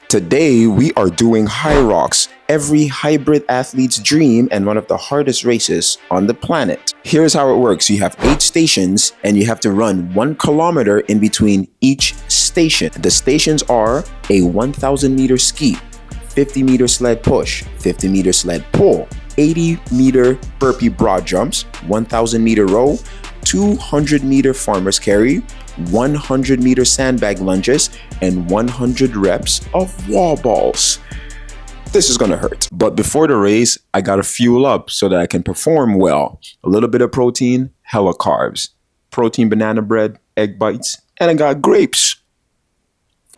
Today, we are doing Hyrox, every hybrid athlete's dream and one of the hardest races on the planet. Here's how it works. You have 8 stations and you have to run 1 kilometer in between each station. The stations are a 1,000 meter ski, 50 meter sled push, 50 meter sled pull, 80 meter burpee broad jumps, 1,000 meter row, 200 meter farmer's carry, 100 meter sandbag lunges, and 100 reps of wall balls. This is gonna hurt. But before the race, I gotta fuel up so that I can perform well. A little bit of protein, hella carbs. Protein banana bread, egg bites, and I got grapes.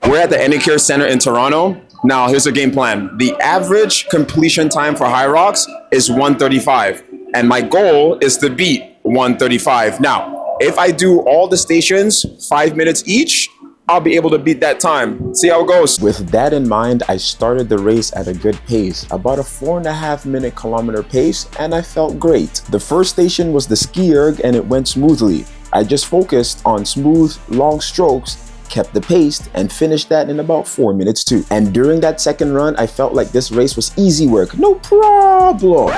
We're at the Enercare Center in Toronto. Now, here's the game plan. The average completion time for Hyrox is 1:35, and my goal is to beat 1:35. Now, if I do all the stations 5 minutes each, I'll be able to beat that time. See how it goes. With that in mind, I started the race at a good pace, about a 4.5 minute kilometer pace, and I felt great. The first station was the ski erg and it went smoothly. I just focused on smooth, long strokes, kept the pace, and finished that in about 4 minutes too. And during that second run, I felt like this race was easy work, no problem.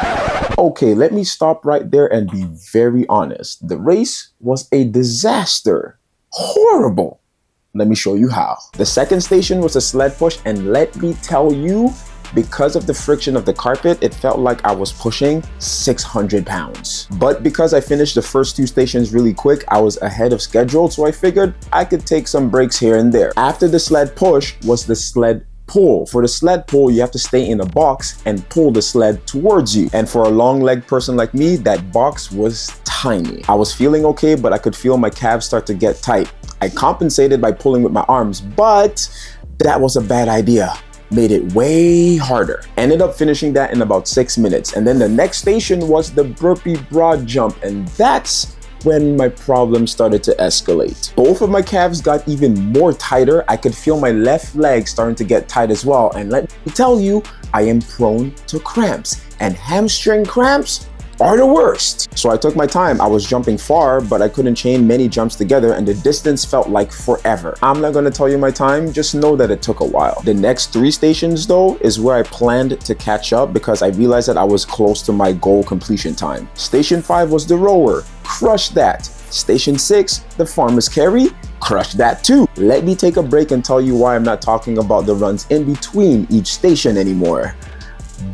Okay, let me stop right there and be very honest. The race was a disaster. Horrible. Let me show you how. The second station was a sled push, and let me tell you, because of the friction of the carpet, it felt like I was pushing 600 pounds. But because I finished the first 2 stations really quick, I was ahead of schedule, so I figured I could take some breaks here and there. After the sled push was the sled pull. For the sled pull, you have to stay in a box and pull the sled towards you. And for a long leg person like me, that box was tiny. I was feeling okay, but I could feel my calves start to get tight. I compensated by pulling with my arms, but that was a bad idea. Made it way harder. Ended up finishing that in about 6 minutes. And then the next station was the burpee broad jump, and that's when my problem started to escalate. Both of my calves got even more tighter. I could feel my left leg starting to get tight as well. And let me tell you, I am prone to cramps, and hamstring cramps are the worst. So I took my time. I was jumping far, but I couldn't chain many jumps together, and the distance felt like forever. I'm not gonna tell you my time, just know that it took a while. The next 3 stations though is where I planned to catch up because I realized that I was close to my goal completion time. Station 5 was the rower, crushed that. Station 6, the farmer's carry, crushed that too. Let me take a break and tell you why I'm not talking about the runs in between each station anymore.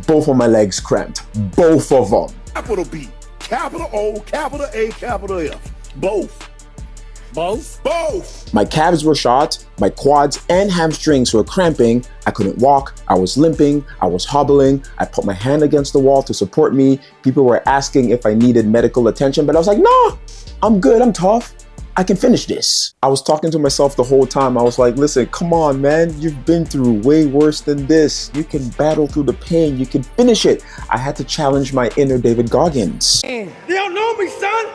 Both of my legs cramped, both of them. Capital B, capital O, capital A, capital F. Both. Both? Both! My calves were shot, my quads and hamstrings were cramping, I couldn't walk, I was limping, I was hobbling, I put my hand against the wall to support me. People were asking if I needed medical attention, but I was like, no, I'm good, I'm tough. I can finish this. I was talking to myself the whole time. I was like, listen, come on, man. You've been through way worse than this. You can battle through the pain. You can finish it. I had to challenge my inner David Goggins. They don't know me, son.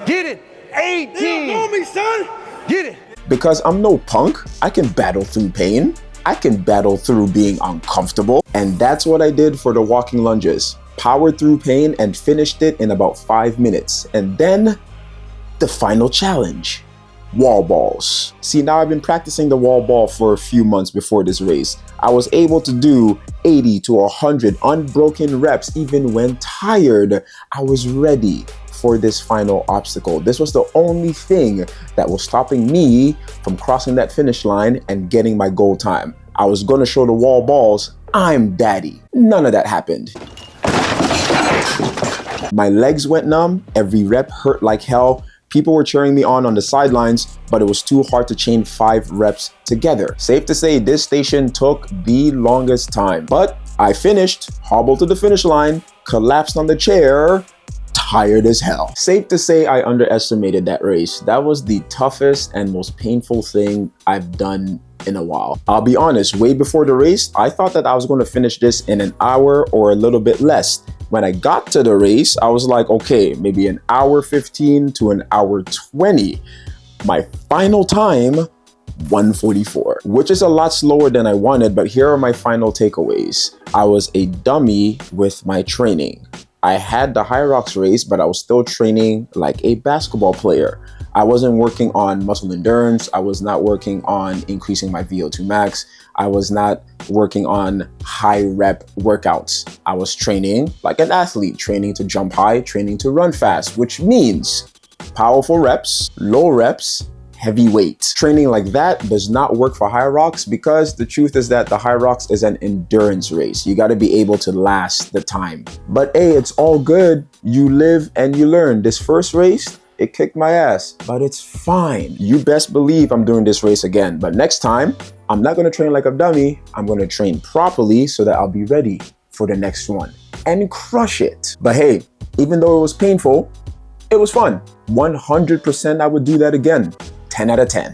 Get it. 18. They don't know me, son. Get it. Because I'm no punk. I can battle through pain. I can battle through being uncomfortable. And that's what I did for the walking lunges. Powered through pain and finished it in about 5 minutes. And then the final challenge, wall balls. See, now I've been practicing the wall ball for a few months before this race. I was able to do 80 to 100 unbroken reps even when tired. I was ready for this final obstacle. This was the only thing that was stopping me from crossing that finish line and getting my goal time. I was gonna show the wall balls, I'm daddy. None of that happened. My legs went numb, every rep hurt like hell. People were cheering me on the sidelines, but it was too hard to chain 5 reps together. Safe to say, this station took the longest time, but I finished, hobbled to the finish line, collapsed on the chair, tired as hell. Safe to say I underestimated that race. That was the toughest and most painful thing I've done in a while. I'll be honest, way before the race, I thought that I was going to finish this in an hour or a little bit less. When I got to the race, I was like, okay, maybe an hour 15 to an hour 20. My final time, 1:44, which is a lot slower than I wanted, but here are my final takeaways. I was a dummy with my training. I had the Hyrox race, but I was still training like a basketball player. I wasn't working on muscle endurance. I was not working on increasing my VO2 max. I was not working on high rep workouts. I was training like an athlete, training to jump high, training to run fast, which means powerful reps, low reps, heavy weight. Training like that does not work for Hyrox because the truth is that the Hyrox is an endurance race. You got to be able to last the time. But hey, it's all good. You live and you learn. This first race, it kicked my ass, but it's fine. You best believe I'm doing this race again. But next time, I'm not going to train like a dummy. I'm going to train properly so that I'll be ready for the next one and crush it. But hey, even though it was painful, it was fun. 100% I would do that again. 10 out of 10.